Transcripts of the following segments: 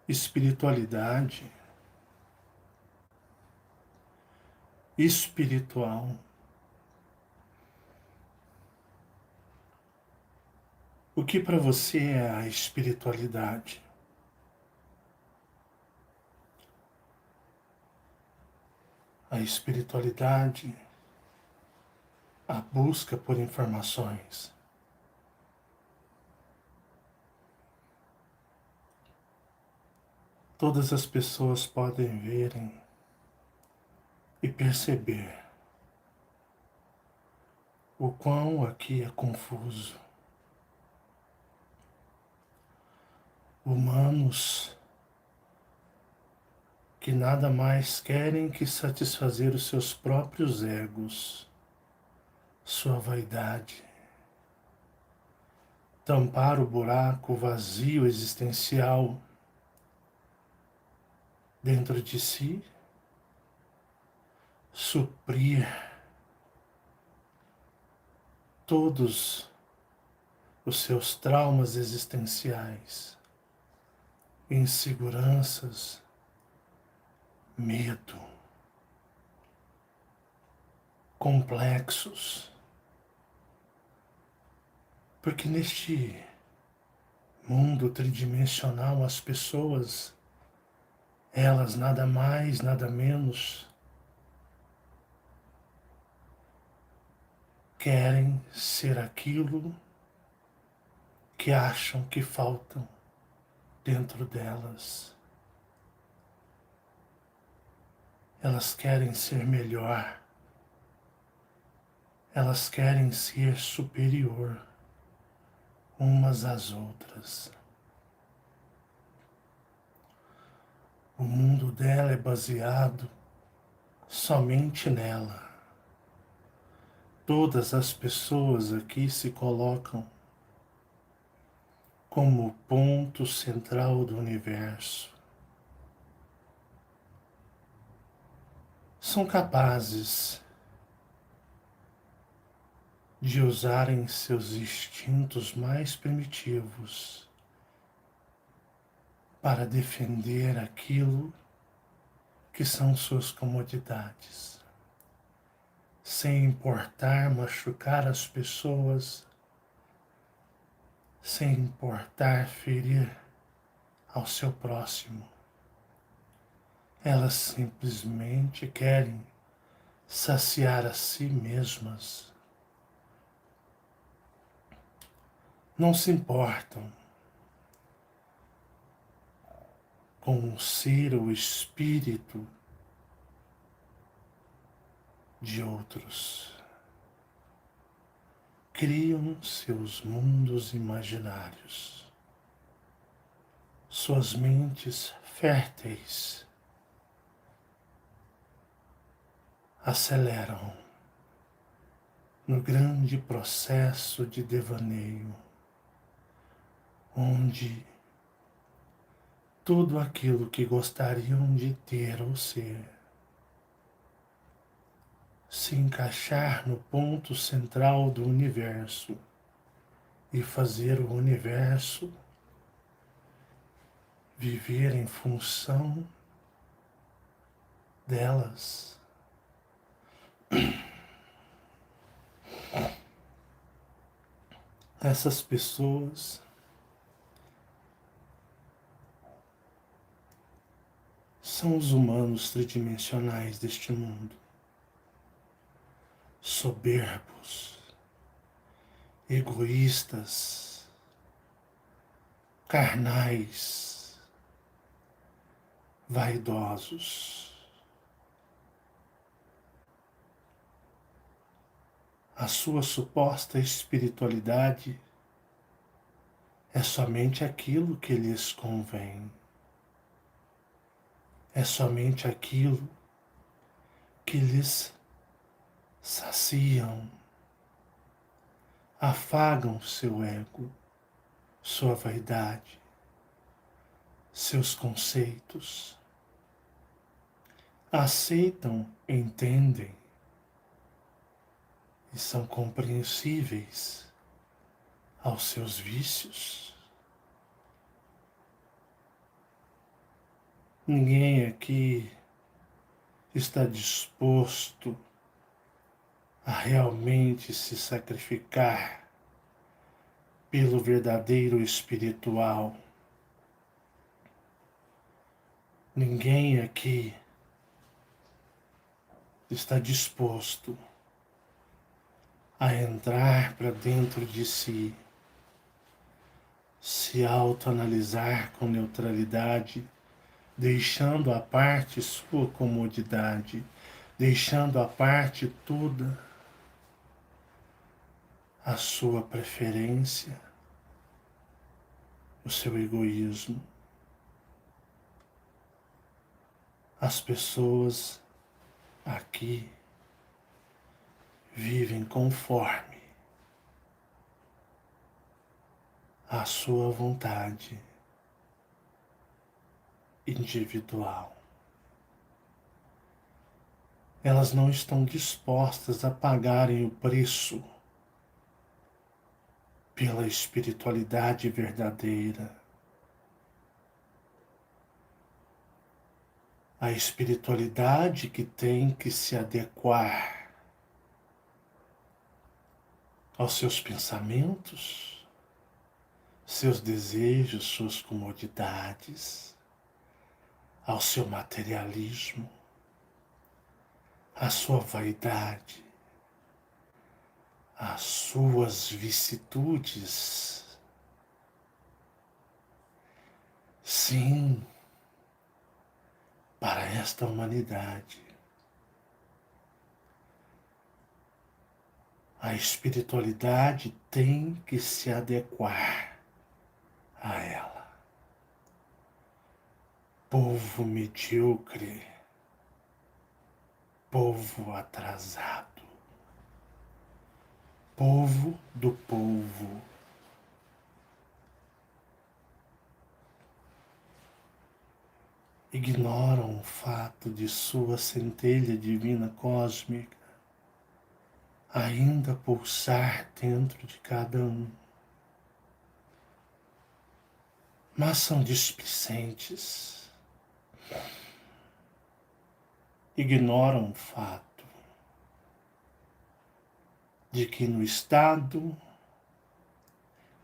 espiritualidade, espiritual. O que para você é a espiritualidade? A espiritualidade, a busca por informações. Todas as pessoas podem verem e perceber o quão aqui é confuso. Humanos que nada mais querem que satisfazer os seus próprios egos, sua vaidade, tampar o buraco vazio existencial dentro de si, suprir todos os seus traumas existenciais, inseguranças, medo, complexos. Porque neste mundo tridimensional as pessoas, elas nada mais, nada menos querem ser aquilo que acham que faltam dentro delas. Elas querem ser melhor. Elas querem ser superior umas às outras. O mundo dela é baseado somente nela. Todas as pessoas aqui se colocam como o ponto central do universo. São capazes de usarem seus instintos mais primitivos para defender aquilo que são suas comodidades, sem importar machucar as pessoas, sem importar ferir ao seu próximo. Elas simplesmente querem saciar a si mesmas. Não se importam com o ser ou espírito de outros. Criam seus mundos imaginários. Suas mentes férteis aceleram no grande processo de devaneio, onde tudo aquilo que gostariam de ter ou ser se encaixar no ponto central do universo e fazer o universo viver em função delas. Essas pessoas são os humanos tridimensionais deste mundo, soberbos, egoístas, carnais, vaidosos. A sua suposta espiritualidade é somente aquilo que lhes convém. É somente aquilo que lhes saciam, afagam seu ego, sua vaidade, seus conceitos. Aceitam, entendem e são compreensíveis aos seus vícios. Ninguém aqui está disposto a realmente se sacrificar pelo verdadeiro espiritual. Ninguém aqui está disposto a entrar para dentro de si, se autoanalisar com neutralidade, deixando à parte sua comodidade, deixando à parte toda a sua preferência, o seu egoísmo. As pessoas aqui vivem conforme a sua vontade individual. Elas não estão dispostas a pagarem o preço pela espiritualidade verdadeira. A espiritualidade que tem que se adequar aos seus pensamentos, seus desejos, suas comodidades, ao seu materialismo, à sua vaidade, às suas vicissitudes. Sim, para esta humanidade, a espiritualidade tem que se adequar a ela. Povo medíocre, povo atrasado, povo do povo, ignoram o fato de sua centelha divina cósmica ainda pulsar dentro de cada um. Mas são displicentes, ignoram o fato de que no estado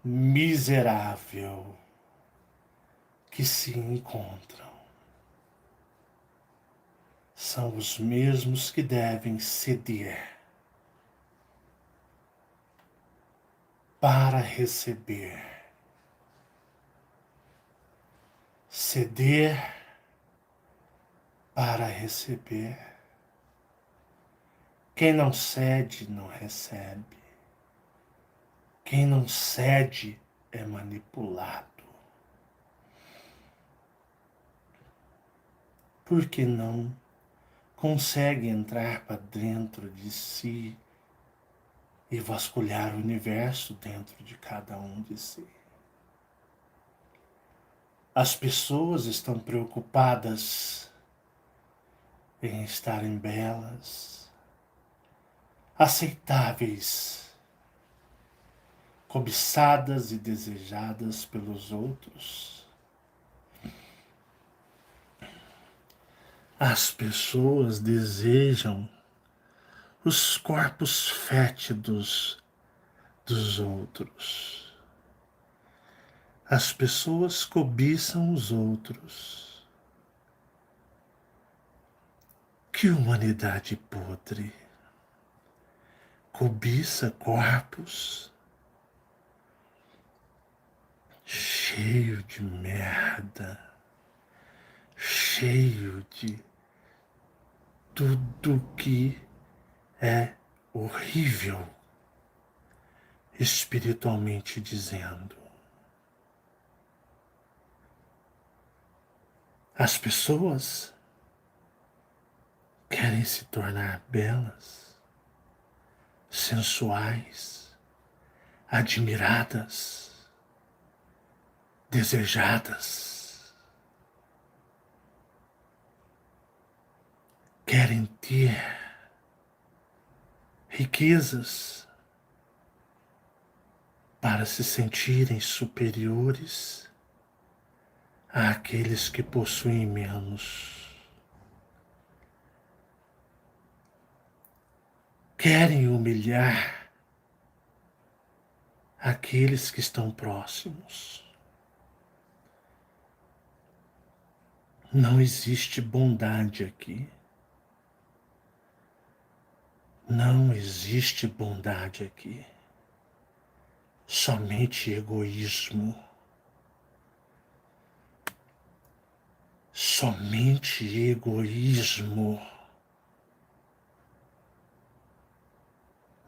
miserável que se encontram, são os mesmos que devem ceder para receber. Ceder para receber. Quem não cede, não recebe. Quem não cede é manipulado. Porque não consegue entrar para dentro de si e vasculhar o universo dentro de cada um de si. As pessoas estão preocupadas em estarem belas, aceitáveis, cobiçadas e desejadas pelos outros. As pessoas desejam os corpos fétidos dos outros. As pessoas cobiçam os outros. Que humanidade podre! Cobiça corpos cheio de merda, cheio de tudo que é horrível, espiritualmente dizendo. As pessoas querem se tornar belas, sensuais, admiradas, desejadas. Querem ter riquezas para se sentirem superiores àqueles que possuem menos. Querem humilhar aqueles que estão próximos. Não existe bondade aqui. Não existe bondade aqui. Somente egoísmo. Somente egoísmo.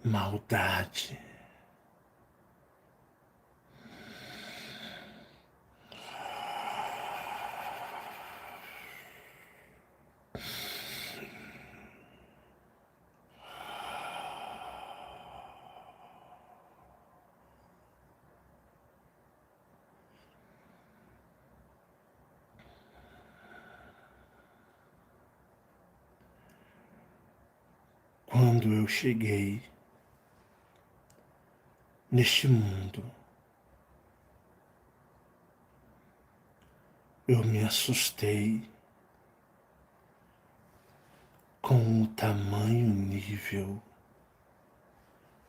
Maldade. Quando eu cheguei neste mundo, eu me assustei com o tamanho nível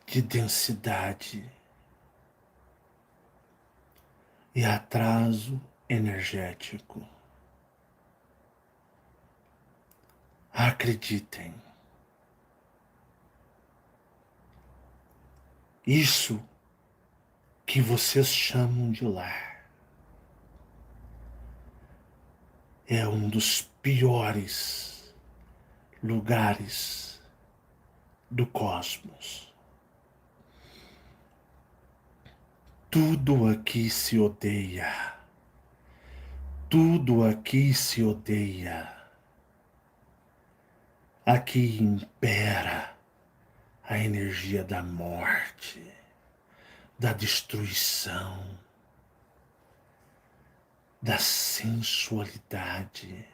de densidade e atraso energético. Acreditem, isso que vocês chamam de lar é um dos piores lugares do cosmos. Tudo aqui se odeia. Tudo aqui se odeia. Aqui impera a energia da morte, da destruição, da sensualidade.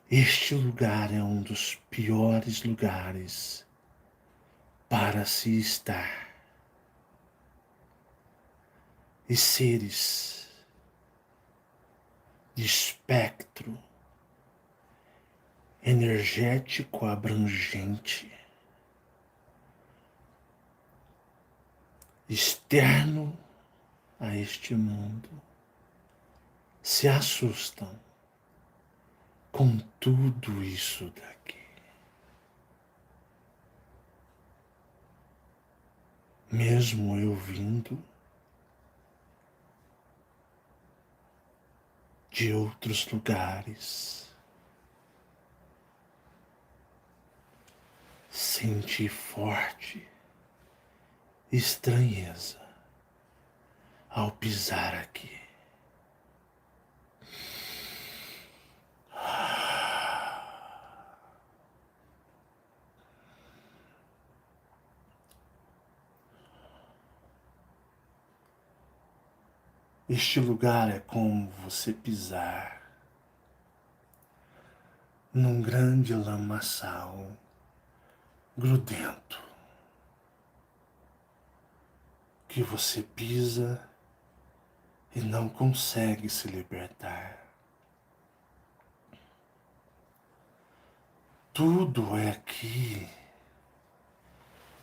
Este lugar é um dos piores lugares para se estar. E seres de espectro energético abrangente, externo a este mundo, se assustam com tudo isso daqui. Mesmo eu vindo de outros lugares, senti forte estranheza ao pisar aqui. Este lugar é como você pisar num grande lamaçal grudento que você pisa e não consegue se libertar. Tudo aqui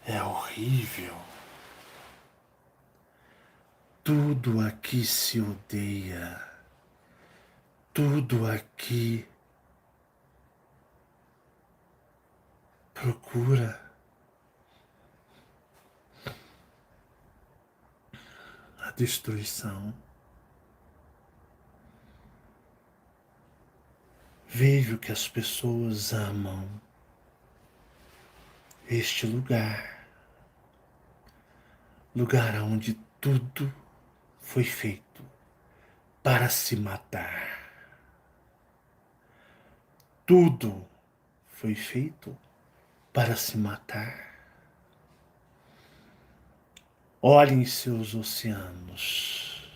é horrível. Tudo aqui se odeia. Tudo aqui procura a destruição. Vejo que as pessoas amam este lugar, lugar onde tudo foi feito para se matar. Tudo foi feito para se matar. Olhem seus oceanos.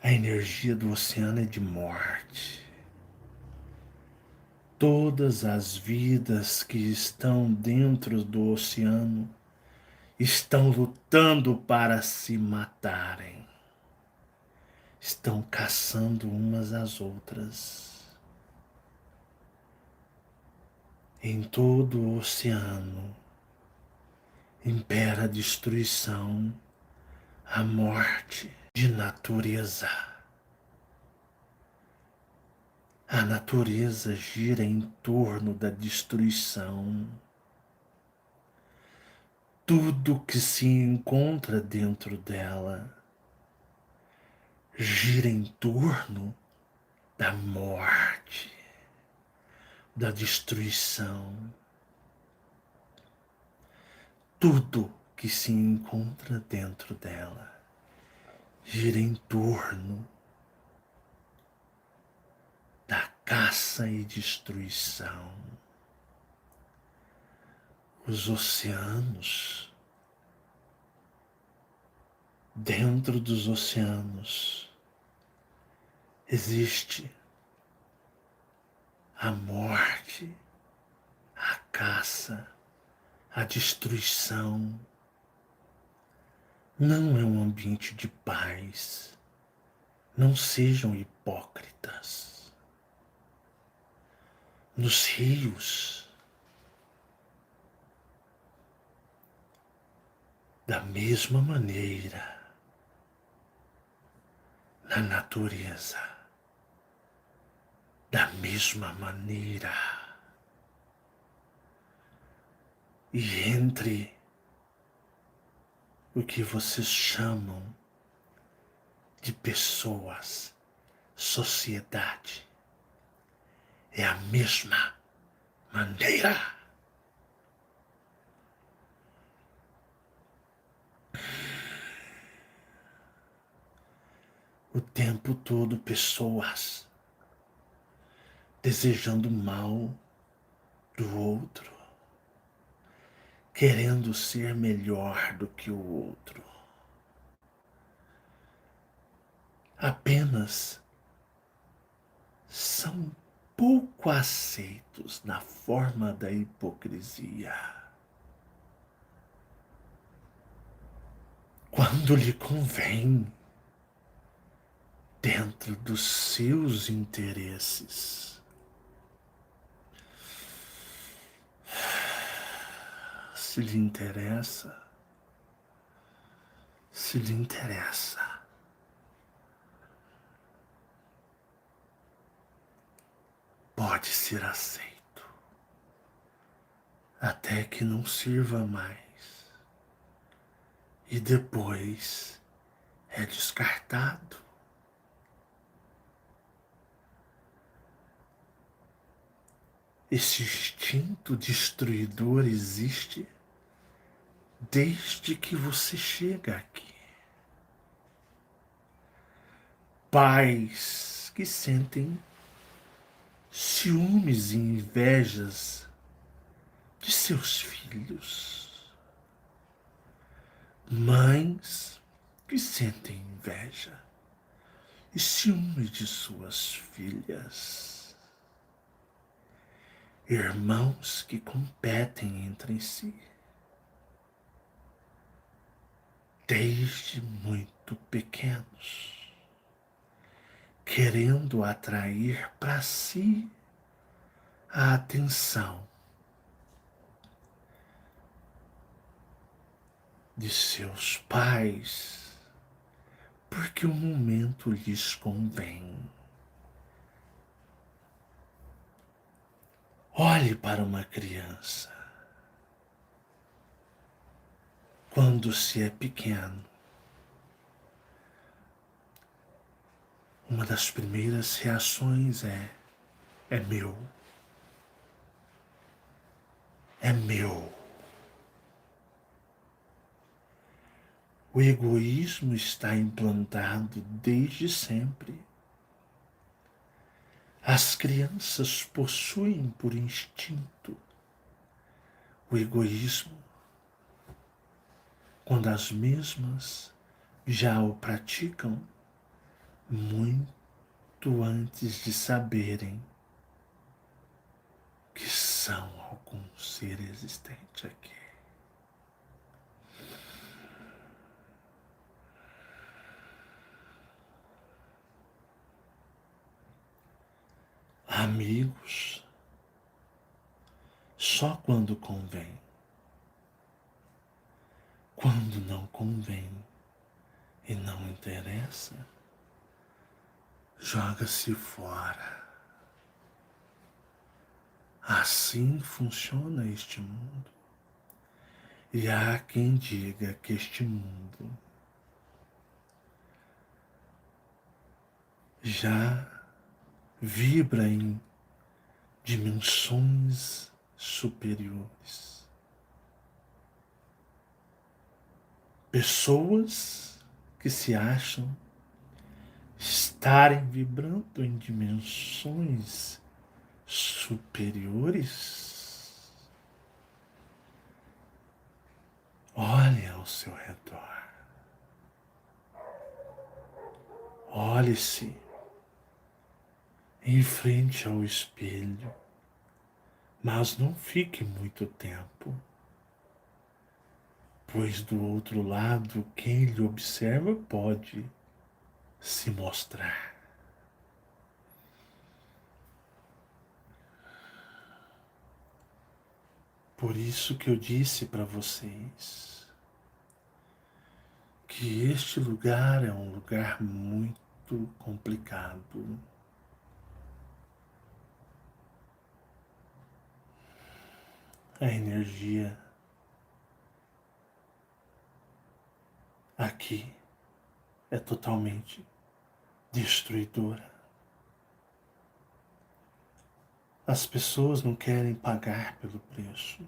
A energia do oceano é de morte. Todas as vidas que estão dentro do oceano estão lutando para se matarem, estão caçando umas às outras. Em todo o oceano impera a destruição, a morte de natureza. A natureza gira em torno da destruição. Tudo que se encontra dentro dela gira em torno da morte, da destruição. Tudo que se encontra dentro dela gira em torno da caça e destruição. Os oceanos, dentro dos oceanos, existe a morte, a caça, a destruição. Não é um ambiente de paz. Não sejam hipócritas. Nos rios, da mesma maneira, na natureza, da mesma maneira, e entre o que vocês chamam de pessoas, sociedade, é a mesma maneira. O tempo todo pessoas desejando mal do outro, querendo ser melhor do que o outro. Apenas são pouco aceitos na forma da hipocrisia. Quando lhe convém, dentro dos seus interesses. Se lhe interessa, pode ser aceito, até que não sirva mais, e depois é descartado. Esse instinto destruidor existe desde que você chega aqui. Pais que sentem ciúmes e invejas de seus filhos. Mães que sentem inveja e ciúmes de suas filhas. Irmãos que competem entre si. Desde muito pequenos, querendo atrair para si a atenção de seus pais, porque o momento lhes convém. Olhe para uma criança. Quando se é pequeno, uma das primeiras reações é meu. É meu. O egoísmo está implantado desde sempre. As crianças possuem por instinto o egoísmo, quando as mesmas já o praticam muito antes de saberem que são algum ser existente aqui. amigos, só quando convém. Quando não convém e não interessa, joga-se fora. Assim funciona este mundo. E há quem diga que este mundo já vibra em dimensões superiores. Pessoas que se acham estarem vibrando em dimensões superiores. Olhe ao seu redor. Olhe-se em frente ao espelho, mas não fique muito tempo, pois do outro lado quem lhe observa pode se mostrar. Por isso que eu disse para vocês que este lugar é um lugar muito complicado. A energia aqui é totalmente destruidora. As pessoas não querem pagar pelo preço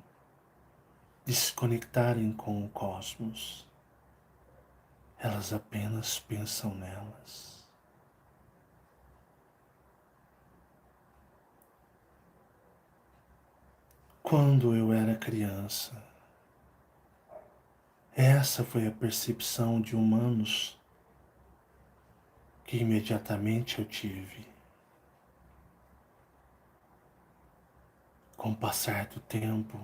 de se conectarem com o cosmos. Elas apenas pensam nelas. Quando eu era criança, essa foi a percepção de humanos que imediatamente eu tive. Com o passar do tempo,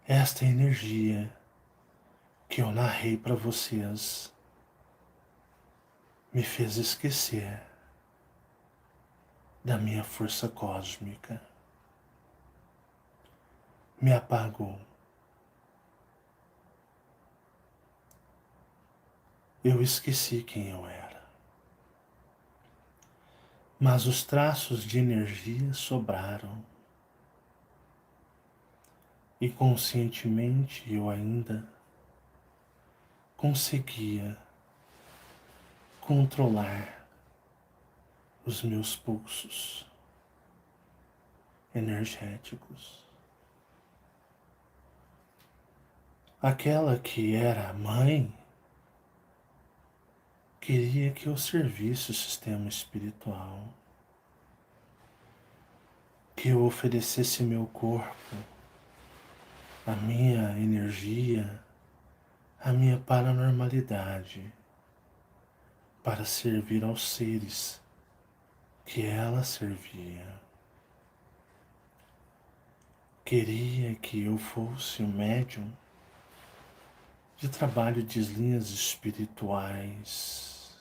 esta energia que eu narrei para vocês me fez esquecer da minha força cósmica. Me apagou. Eu esqueci quem eu era. Mas os traços de energia sobraram. E conscientemente eu ainda conseguia controlar os meus pulsos energéticos. Aquela que era a mãe queria que eu servisse o sistema espiritual, que eu oferecesse meu corpo, a minha energia, a minha paranormalidade, para servir aos seres que ela servia. Queria que eu fosse um médium de trabalho de linhas espirituais,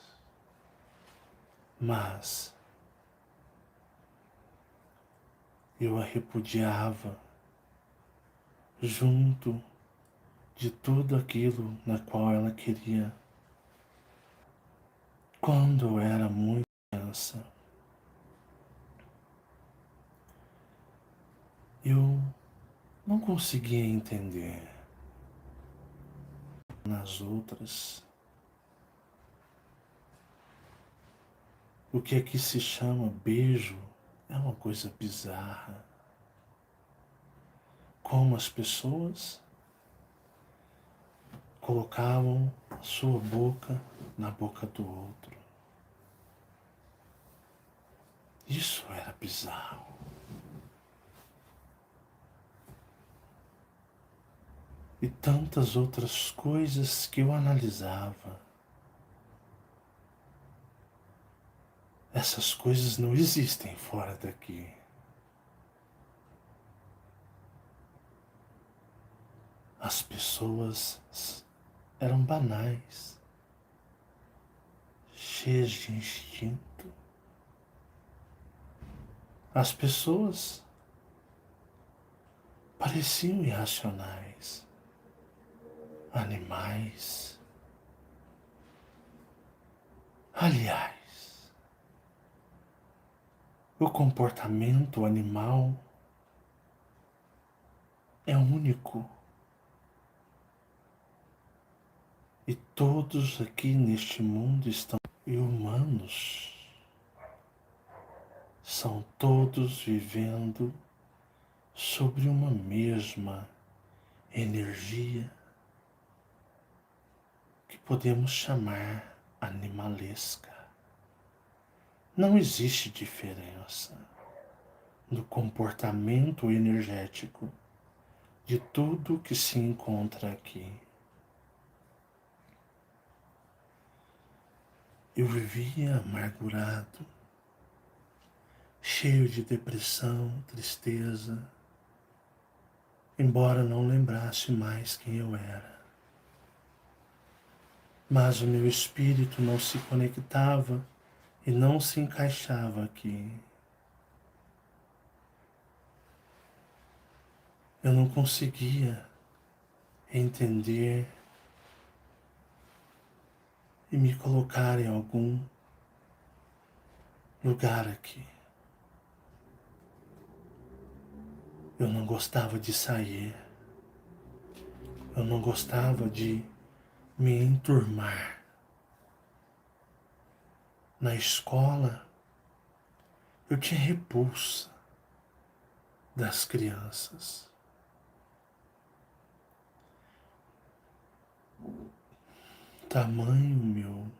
mas eu a repudiava junto de tudo aquilo na qual ela queria. Quando eu era muito criança, eu não conseguia entender nas outras o que aqui se chama beijo. É uma coisa bizarra. Como as pessoas colocavam a sua boca na boca do outro. Isso era bizarro. E tantas outras coisas que eu analisava. Essas coisas não existem fora daqui. As pessoas eram banais, cheias de instinto. As pessoas pareciam irracionais, animais. Aliás, o comportamento animal é único e todos aqui neste mundo estão humanos. São todos vivendo sobre uma mesma energia que podemos chamar animalesca. Não existe diferença no comportamento energético de tudo que se encontra aqui. Eu vivia amargurado, cheio de depressão, tristeza, embora não lembrasse mais quem eu era. Mas o meu espírito não se conectava e não se encaixava aqui. Eu não conseguia entender e me colocar em algum lugar aqui. Eu não gostava de sair, eu não gostava de me enturmar. Na escola, eu tinha repulsa das crianças. Tamanho meu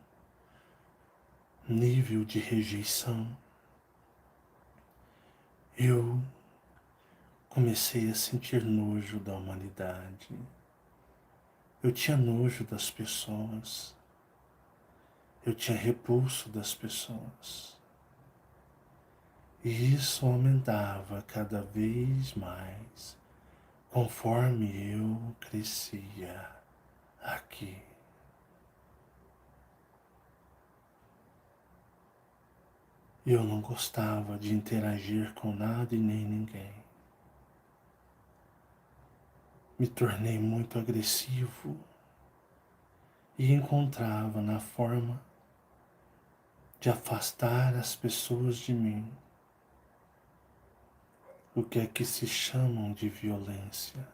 nível de rejeição, eu comecei a sentir nojo da humanidade. Eu tinha nojo das pessoas. Eu tinha repulso das pessoas. E isso aumentava cada vez mais conforme eu crescia aqui. Eu não gostava de interagir com nada e nem ninguém. Me tornei muito agressivo e encontrava na forma de afastar as pessoas de mim o que é que se chamam de violência.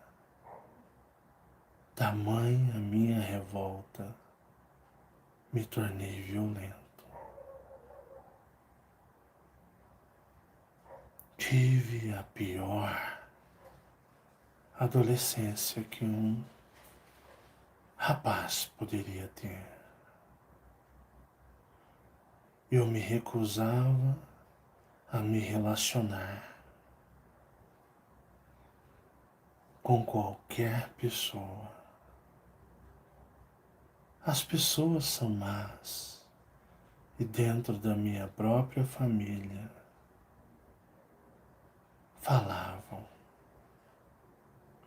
Tamanha minha revolta, me tornei violento. Tive a pior adolescência que um rapaz poderia ter. Eu me recusava a me relacionar com qualquer pessoa. As pessoas são más e dentro da minha própria família falavam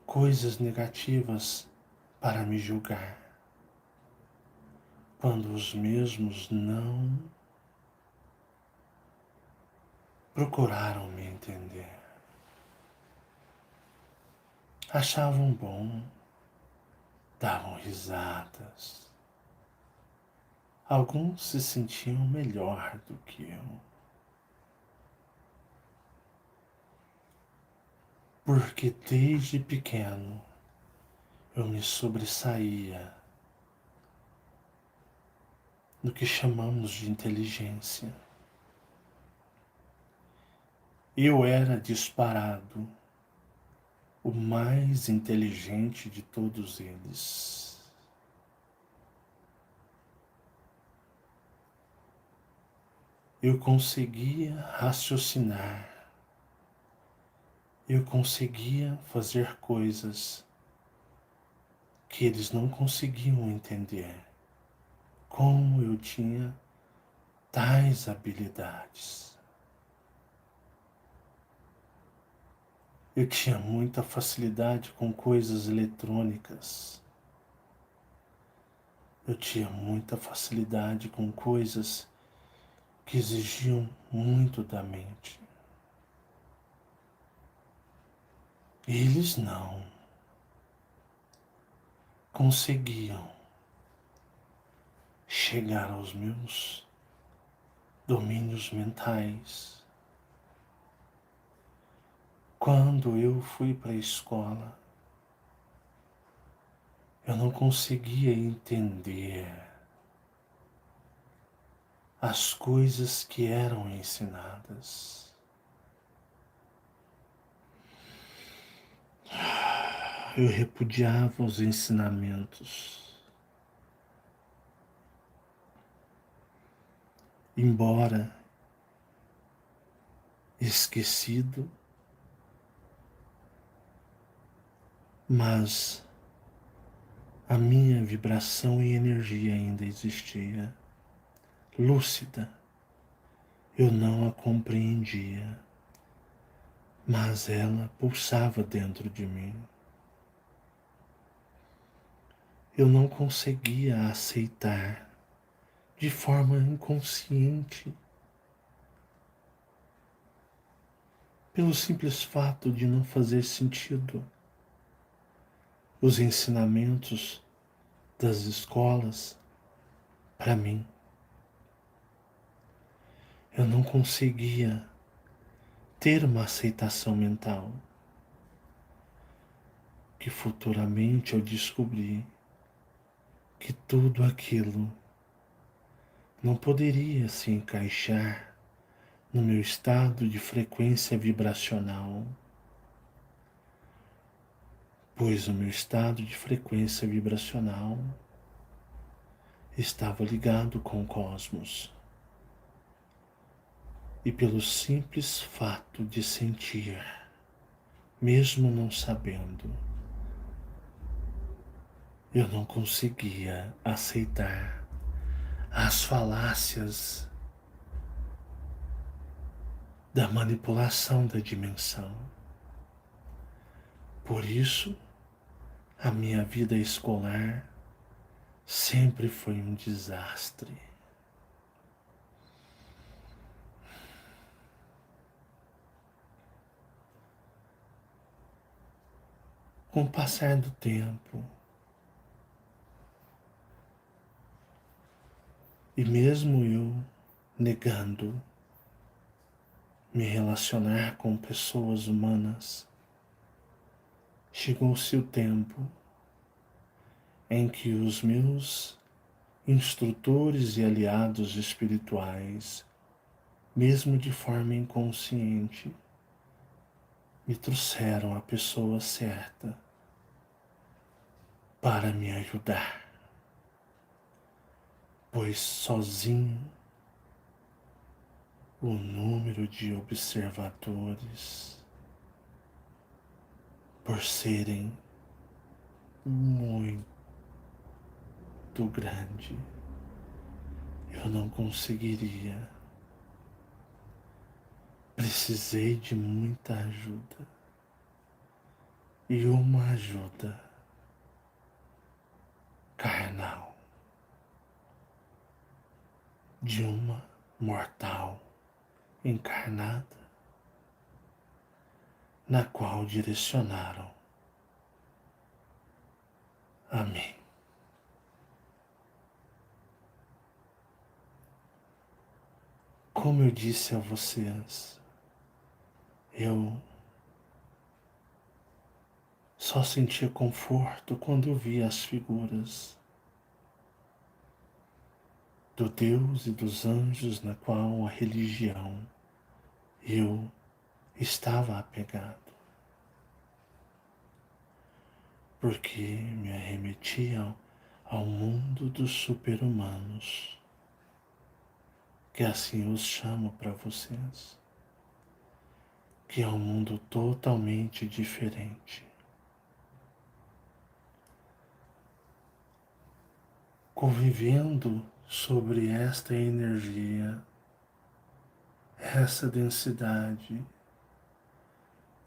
coisas negativas para me julgar, quando os mesmos não procuraram me entender. Achavam bom, davam risadas. Alguns se sentiam melhor do que eu, porque desde pequeno eu me sobressaía no que chamamos de inteligência. Eu era disparado o mais inteligente de todos eles. Eu conseguia raciocinar, eu conseguia fazer coisas que eles não conseguiam entender. Como eu tinha tais habilidades. Eu tinha muita facilidade com coisas eletrônicas. Eu tinha muita facilidade com coisas que exigiam muito da mente. Eles não conseguiam chegar aos meus domínios mentais. Quando eu fui para a escola, eu não conseguia entender as coisas que eram ensinadas. Eu repudiava os ensinamentos, embora esquecido, mas a minha vibração e energia ainda existia, lúcida. Eu não a compreendia, mas ela pulsava dentro de mim. Eu não conseguia aceitar de forma inconsciente, pelo simples fato de não fazer sentido. Os ensinamentos das escolas, para mim, eu não conseguia ter uma aceitação mental, que futuramente eu descobri que tudo aquilo não poderia se encaixar no meu estado de frequência vibracional, pois o meu estado de frequência vibracional estava ligado com o cosmos. E pelo simples fato de sentir, mesmo não sabendo, eu não conseguia aceitar as falácias da manipulação da dimensão. Por isso, a minha vida escolar sempre foi um desastre. Com o passar do tempo, e mesmo eu negando me relacionar com pessoas humanas, chegou-se o tempo em que os meus instrutores e aliados espirituais, mesmo de forma inconsciente, me trouxeram a pessoa certa para me ajudar, pois sozinho o número de observadores, por serem muito grande, eu não conseguiria. Precisei de muita ajuda, e uma ajuda carnal, de uma mortal encarnada, na qual direcionaram a mim. Como eu disse a vocês, eu só sentia conforto quando eu via as figuras do Deus e dos anjos na qual a religião eu estava apegado, porque me arremetiam ao mundo dos super-humanos, que assim os chamo para vocês, que é um mundo totalmente diferente. Convivendo sobre esta energia, essa densidade,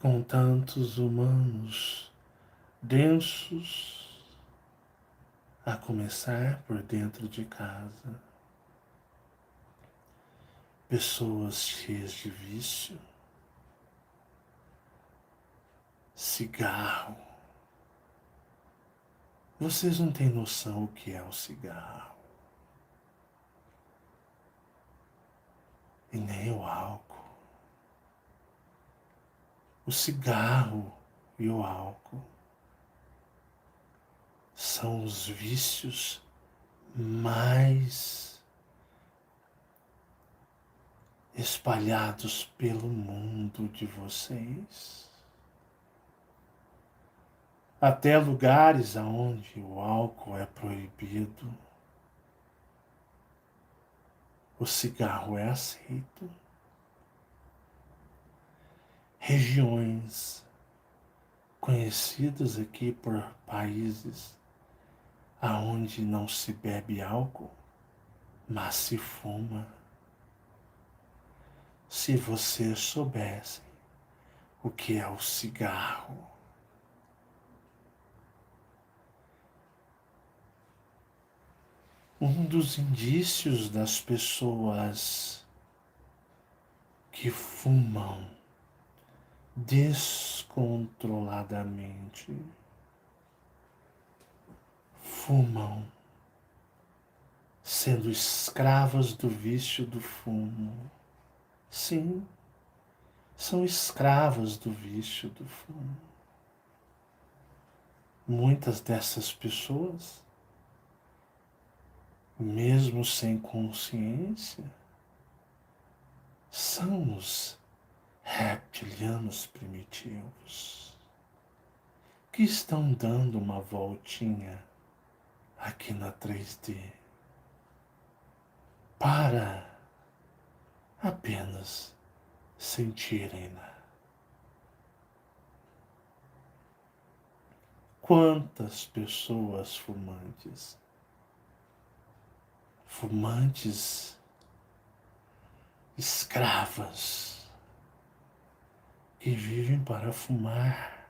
com tantos humanos densos, a começar por dentro de casa, pessoas cheias de vício, Cigarro. Vocês não têm noção o que é o cigarro. E nem o álcool. O cigarro e o álcool são os vícios mais espalhados pelo mundo de vocês. Até lugares onde o álcool é proibido, o cigarro é aceito. Regiões conhecidas aqui por países aonde não se bebe álcool, mas se fuma. Se vocês soubessem o que é o cigarro, um dos indícios das pessoas que fumam descontroladamente, fumam sendo escravas do vício do fumo. Sim, são escravas do vício do fumo. Muitas dessas pessoas, mesmo sem consciência, são os reptilianos primitivos que estão dando uma voltinha aqui na 3D para apenas sentirem-na. Quantas pessoas fumantes escravas que vivem para fumar,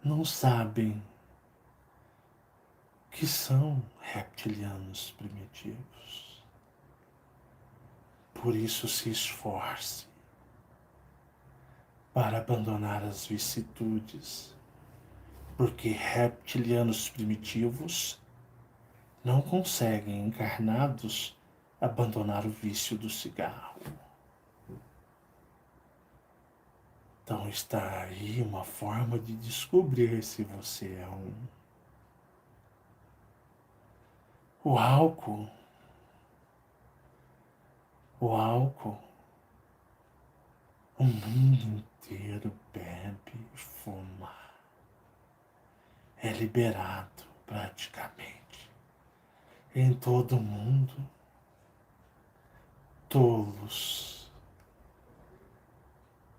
não sabem que são reptilianos primitivos. Por isso se esforce para abandonar as vicissitudes, porque reptilianos primitivos não conseguem, encarnados, abandonar o vício do cigarro. Então está aí uma forma de descobrir se você é um. O álcool, o mundo inteiro bebe e fuma. É liberado praticamente em todo o mundo.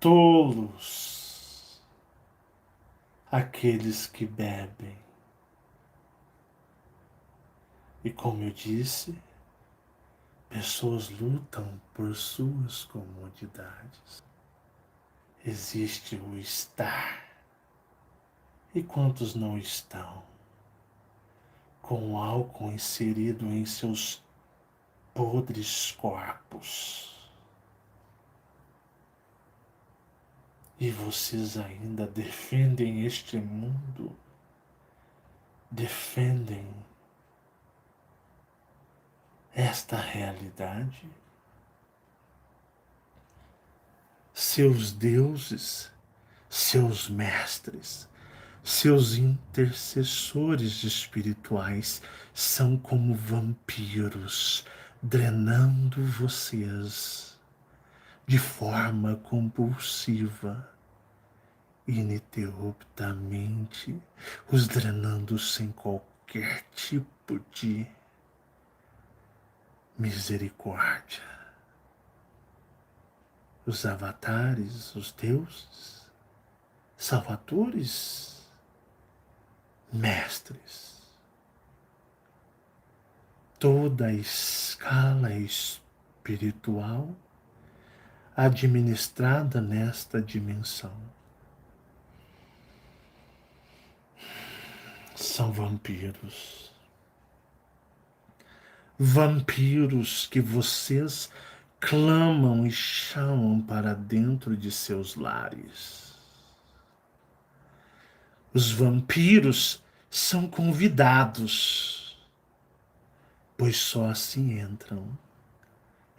Tolos, aqueles que bebem. E como eu disse, pessoas lutam por suas comodidades. Existe o estar. E quantos não estão com o álcool inserido em seus podres corpos? E vocês ainda defendem este mundo, defendem esta realidade? Seus deuses, seus mestres, seus intercessores espirituais são como vampiros, drenando vocês de forma compulsiva, ininterruptamente, os drenando sem qualquer tipo de misericórdia. Os avatares, os deuses, salvadores, mestres, toda a escala espiritual administrada nesta dimensão são vampiros. Vampiros que vocês clamam e chamam para dentro de seus lares. Os vampiros são convidados, pois só assim entram.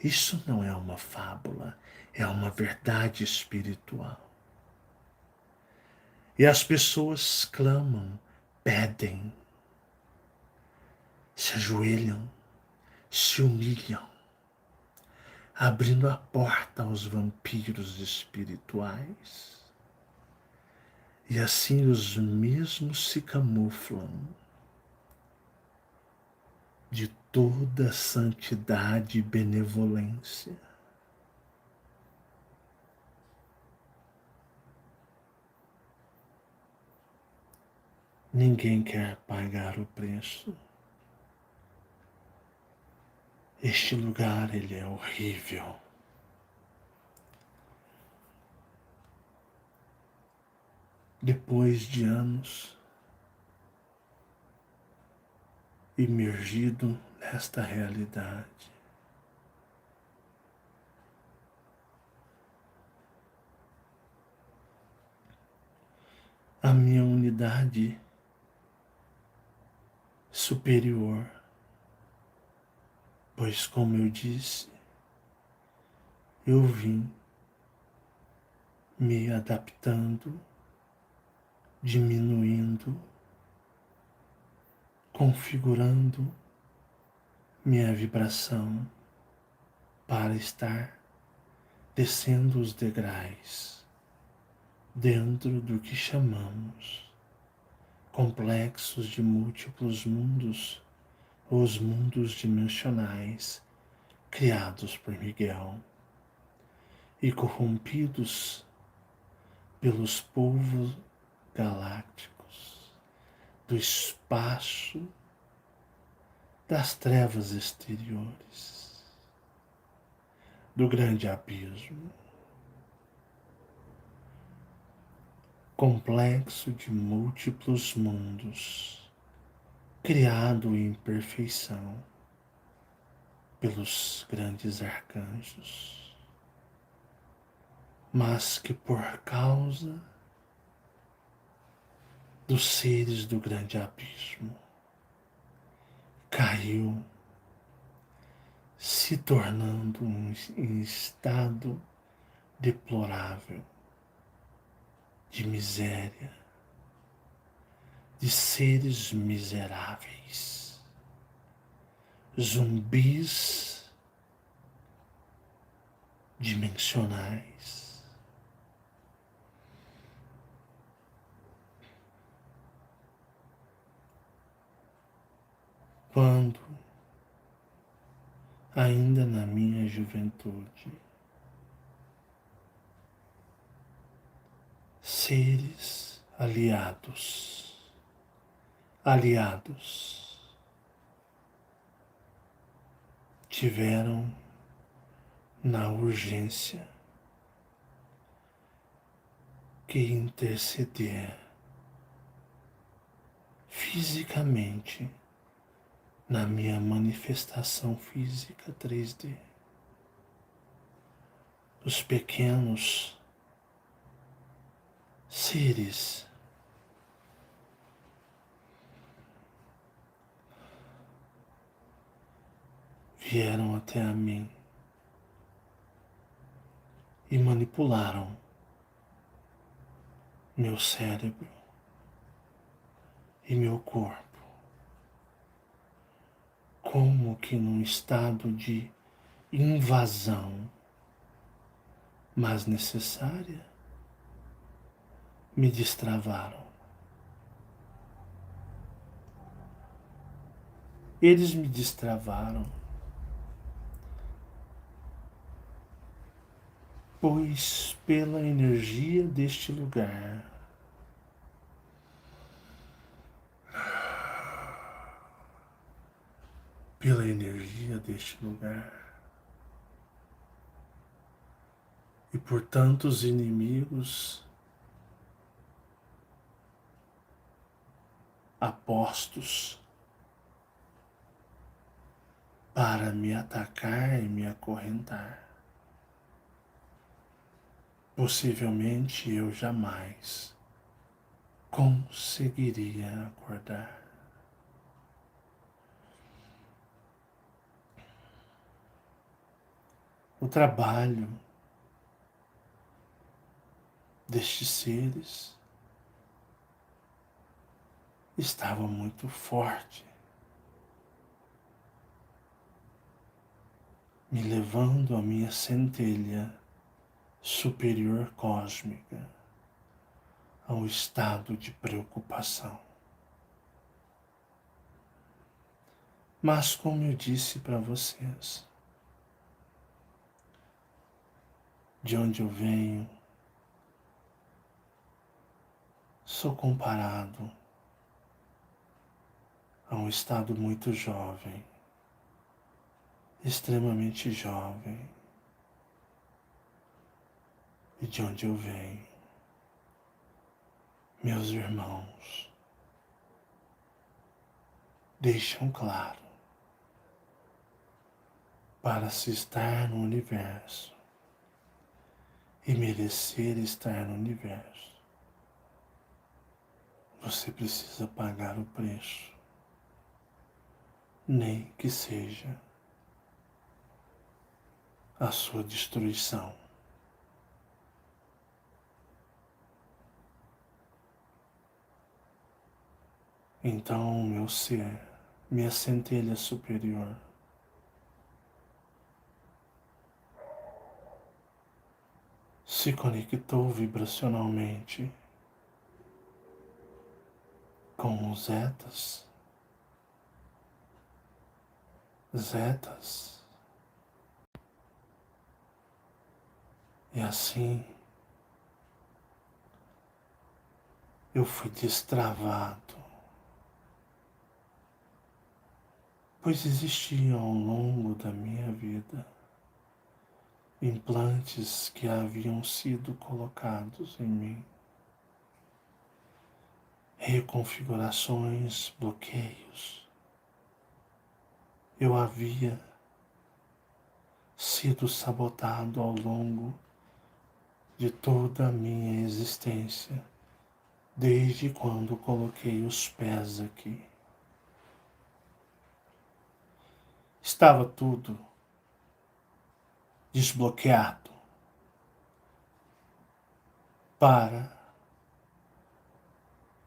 Isso não é uma fábula, é uma verdade espiritual. E as pessoas clamam, pedem, se ajoelham, se humilham, abrindo a porta aos vampiros espirituais. E assim os mesmos se camuflam de toda santidade e benevolência. Ninguém quer pagar o preço. Este lugar, ele é horrível. Depois de anos imergido nesta realidade, a minha unidade superior, pois como eu disse, eu vim me adaptando, diminuindo, configurando minha vibração para estar descendo os degraus dentro do que chamamos complexos de múltiplos mundos, os mundos dimensionais criados por Miguel e corrompidos pelos povos galácticos do espaço das trevas exteriores, do grande abismo, complexo de múltiplos mundos, criado em perfeição pelos grandes arcanjos, mas que por causa dos seres do grande abismo caiu, se tornando em estado deplorável de miséria, de seres miseráveis, zumbis dimensionais. Quando, ainda na minha juventude, seres aliados, tiveram na urgência que interceder fisicamente na minha manifestação física 3D. Os pequenos seres vieram até a mim e manipularam meu cérebro e meu corpo, como que num estado de invasão, mas necessária, me destravaram. Eles me destravaram, pois pela energia deste lugar, pela energia deste lugar, e por tantos inimigos apostos para me atacar e me acorrentar, possivelmente eu jamais conseguiria acordar. O trabalho destes seres estava muito forte, me levando à minha centelha superior cósmica, ao estado de preocupação. Mas como eu disse para vocês, de onde eu venho, sou comparado a um estado muito jovem, extremamente jovem, e de onde eu venho, meus irmãos, deixam claro, para se estar no universo e merecer estar no universo, você precisa pagar o preço, nem que seja a sua destruição. Então, meu ser, minha centelha superior, se conectou vibracionalmente com os zetas, e assim eu fui destravado, pois existiam ao longo da minha vida implantes que haviam sido colocados em mim, reconfigurações, bloqueios. Eu havia sido sabotado ao longo de toda a minha existência, desde quando coloquei os pés aqui. Estava tudo desbloqueado para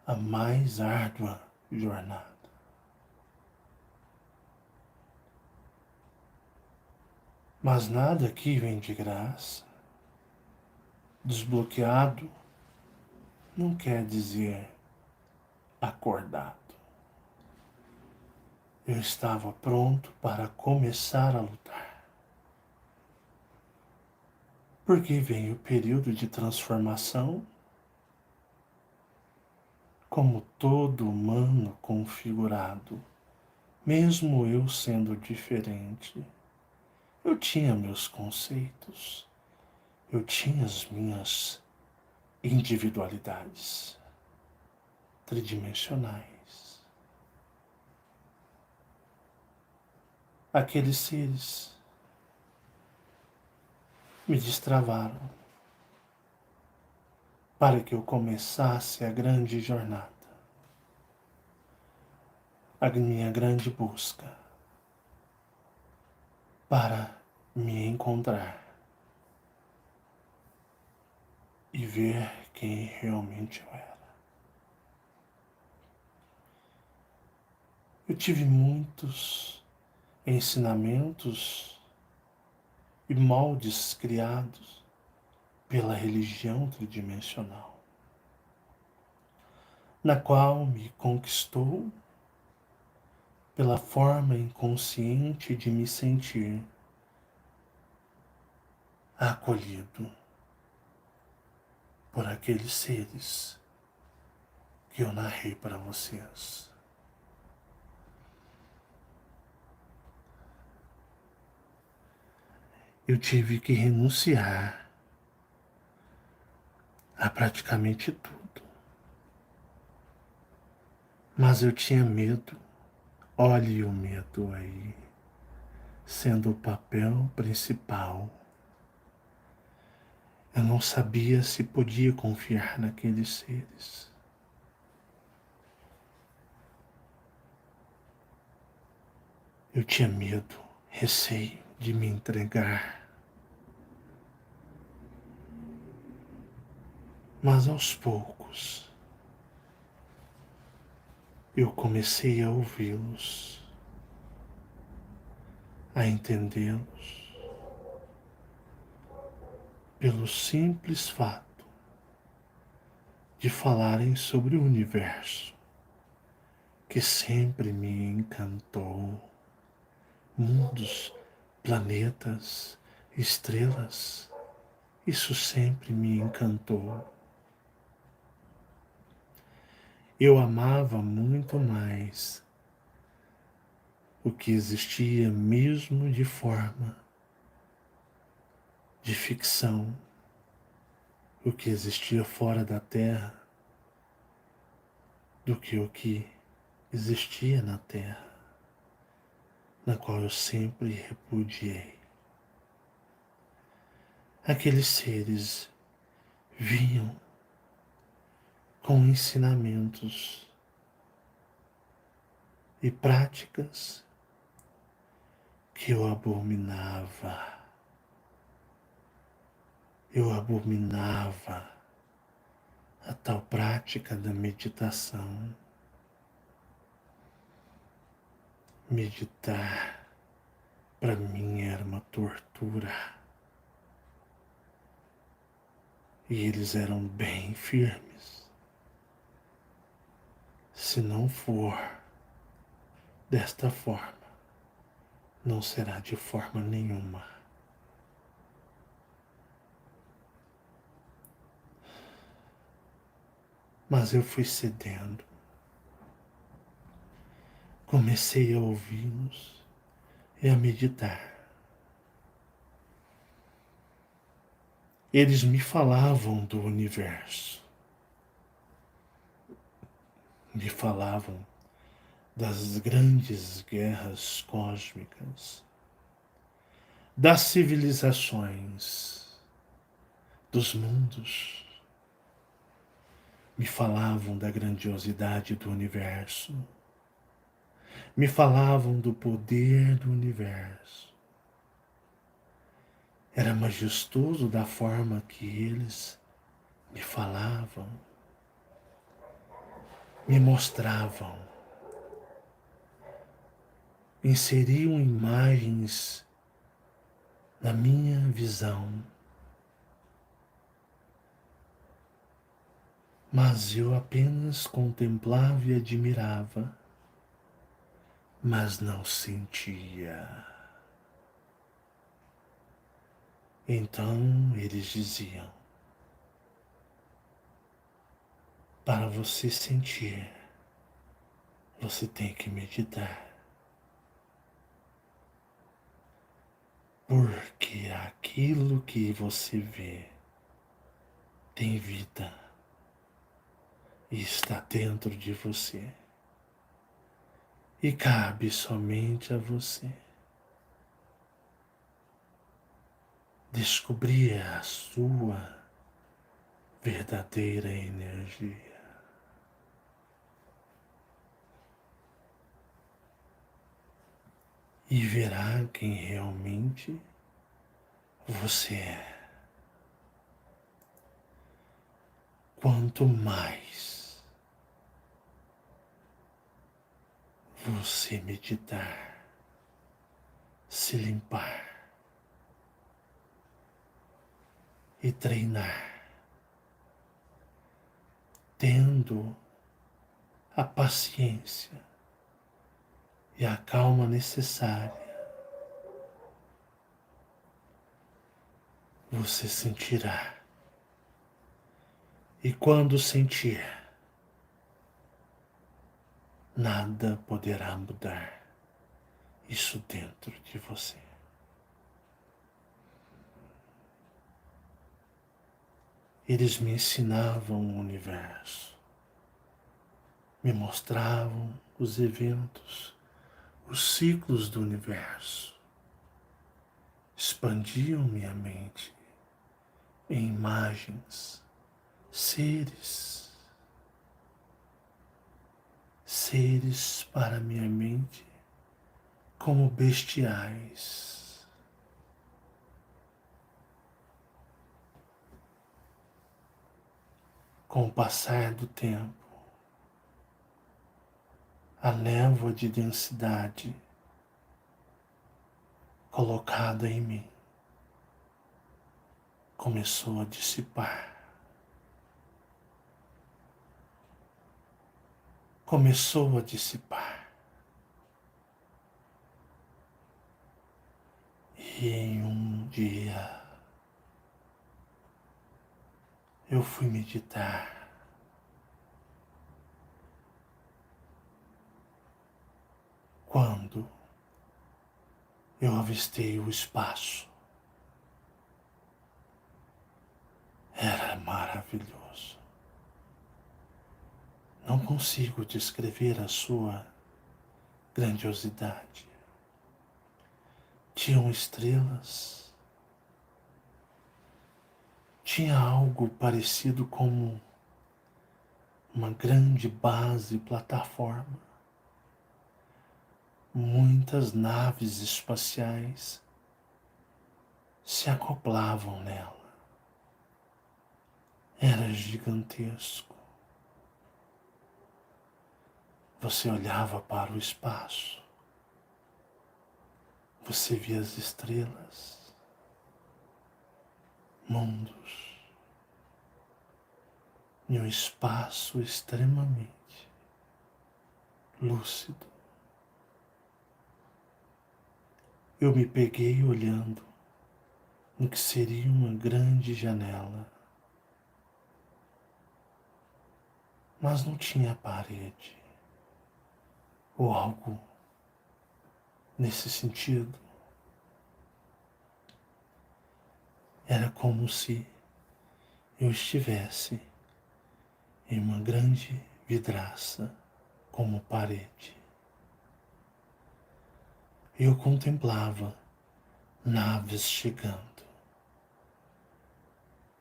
a mais árdua jornada. Mas nada aqui vem de graça. Desbloqueado não quer dizer acordado. Eu estava pronto para começar a lutar. Porque vem o período de transformação, como todo humano configurado, mesmo eu sendo diferente, eu tinha meus conceitos, eu tinha as minhas individualidades tridimensionais. Aqueles seres me destravaram para que eu começasse a grande jornada, a minha grande busca para me encontrar e ver quem realmente eu era. Eu tive muitos ensinamentos e moldes criados pela religião tridimensional, na qual me conquistou pela forma inconsciente de me sentir acolhido por aqueles seres que eu narrei para vocês. Eu tive que renunciar a praticamente tudo, mas eu tinha medo. Olhe o medo aí, sendo o papel principal. Eu não sabia se podia confiar naqueles seres. Eu tinha medo, receio de me entregar. Mas aos poucos eu comecei a ouvi-los, a entendê-los, pelo simples fato de falarem sobre o universo, que sempre me encantou. Mundos, planetas, estrelas, isso sempre me encantou. Eu amava muito mais o que existia mesmo de forma de ficção, o que existia fora da Terra, do que o que existia na Terra, na qual eu sempre repudiei. Aqueles seres vinham com ensinamentos e práticas que eu abominava. Eu abominava a tal prática da meditação. Meditar, para mim, era uma tortura. E eles eram bem firmes. Se não for desta forma, não será de forma nenhuma. Mas eu fui cedendo. Comecei a ouvi-los e a meditar. Eles me falavam do universo. Me falavam das grandes guerras cósmicas, das civilizações, dos mundos. Me falavam da grandiosidade do universo. Me falavam do poder do universo. Era majestoso da forma que eles me falavam, me mostravam, inseriam imagens na minha visão, mas eu apenas contemplava e admirava, mas não sentia. Então eles diziam: para você sentir, você tem que meditar. Porque aquilo que você vê tem vida e está dentro de você. E cabe somente a você descobrir a sua verdadeira energia. E verá quem realmente você é. Quanto mais você meditar, se limpar e treinar, tendo a paciência e a calma necessária, você sentirá. E quando sentir, nada poderá mudar isso dentro de você. Eles me ensinavam o universo, me mostravam os eventos, os ciclos do universo, expandiam minha mente em imagens, seres para minha mente como bestiais. Com o passar do tempo, a névoa de densidade colocada em mim começou a dissipar. Começou a dissipar. E em um dia eu fui meditar. Quando eu avistei o espaço, era maravilhoso. Não consigo descrever a sua grandiosidade. Tinham estrelas, tinha algo parecido como uma grande base plataforma. Muitas naves espaciais se acoplavam nela. Era gigantesco. Você olhava para o espaço, você via as estrelas, mundos, e um espaço extremamente lúcido. Eu me peguei olhando no que seria uma grande janela, mas não tinha parede ou algo nesse sentido. Era como se eu estivesse em uma grande vidraça como parede. Eu contemplava naves chegando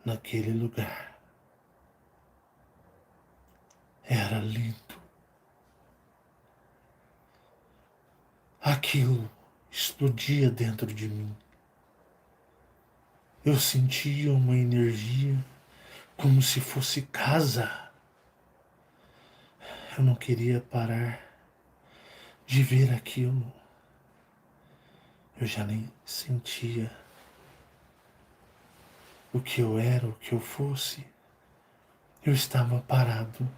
naquele lugar. Era lindo. Aquilo explodia dentro de mim. Eu sentia uma energia como se fosse casa. Eu não queria parar de ver aquilo. Eu já nem sentia o que eu era, o que eu fosse. Eu estava parado,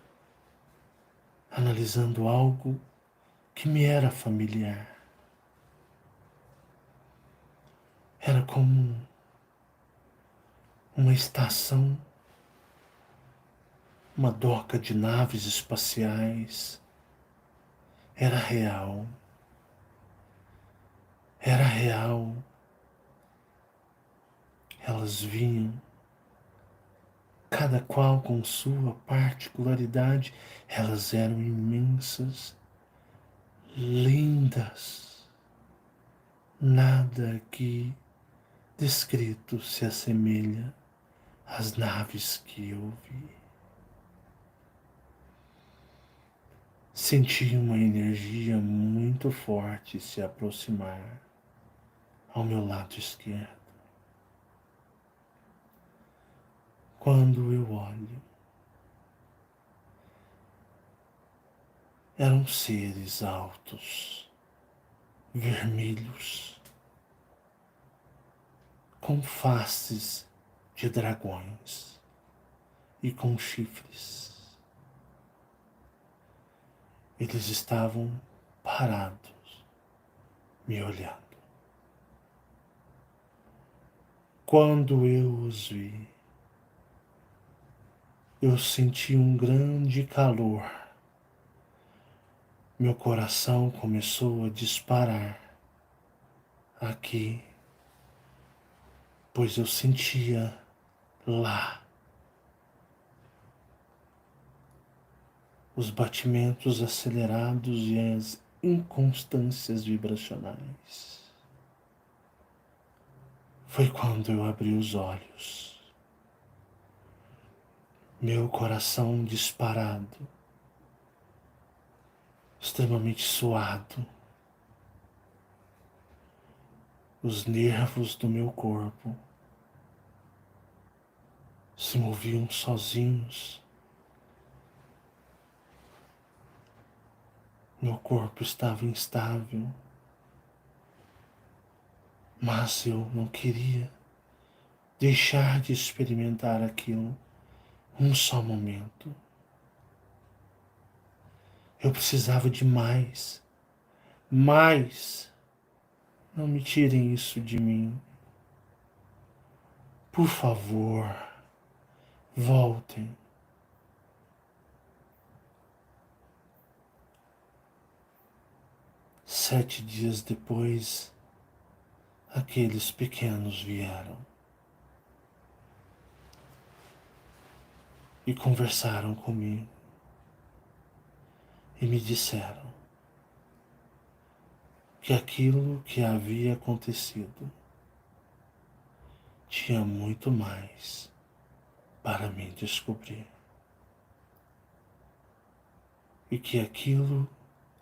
analisando algo que me era familiar. Era como uma estação, uma doca de naves espaciais. Era real. Era real. Elas vinham, cada qual com sua particularidade. Elas eram imensas, lindas. Nada aqui descrito se assemelha às naves que eu vi. Senti uma energia muito forte se aproximar ao meu lado esquerdo. Quando eu olho, eram seres altos, vermelhos, com faces de dragões e com chifres. Eles estavam parados, me olhando. Quando eu os vi, eu senti um grande calor. Meu coração começou a disparar aqui, pois eu sentia lá os batimentos acelerados e as inconstâncias vibracionais. Foi quando eu abri os olhos. Meu coração disparado, extremamente suado. Os nervos do meu corpo se moviam sozinhos. Meu corpo estava instável, mas eu não queria deixar de experimentar aquilo um só momento. Eu precisava de mais, mais. Não me tirem isso de mim. Por favor, voltem. Sete dias depois, aqueles pequenos vieram e conversaram comigo e me disseram que aquilo que havia acontecido tinha muito mais para me descobrir e que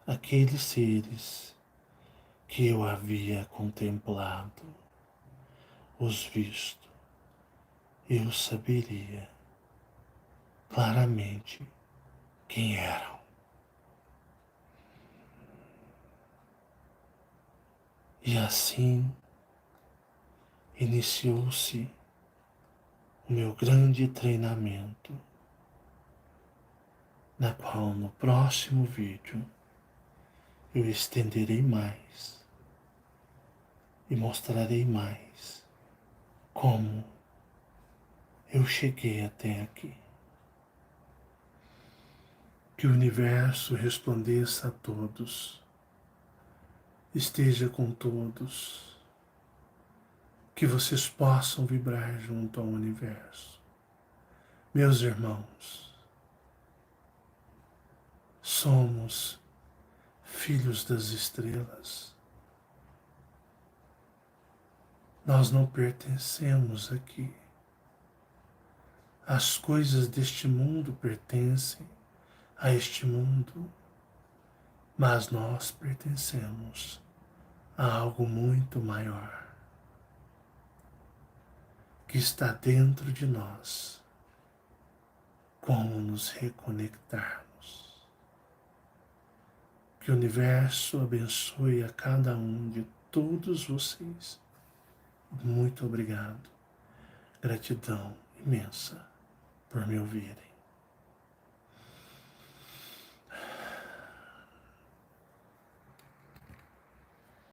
aqueles seres que eu havia contemplado, os visto, eu saberia claramente quem eram. E assim iniciou-se o meu grande treinamento, na qual no próximo vídeo eu estenderei mais e mostrarei mais como eu cheguei até aqui. Que o universo resplandeça a todos, esteja com todos, que vocês possam vibrar junto ao universo. Meus irmãos, somos filhos das estrelas. Nós não pertencemos aqui. As coisas deste mundo pertencem a este mundo, mas nós pertencemos a algo muito maior, que está dentro de nós. Como nos reconectarmos. Que o universo abençoe a cada um de todos vocês. Muito obrigado. Gratidão imensa por me ouvirem.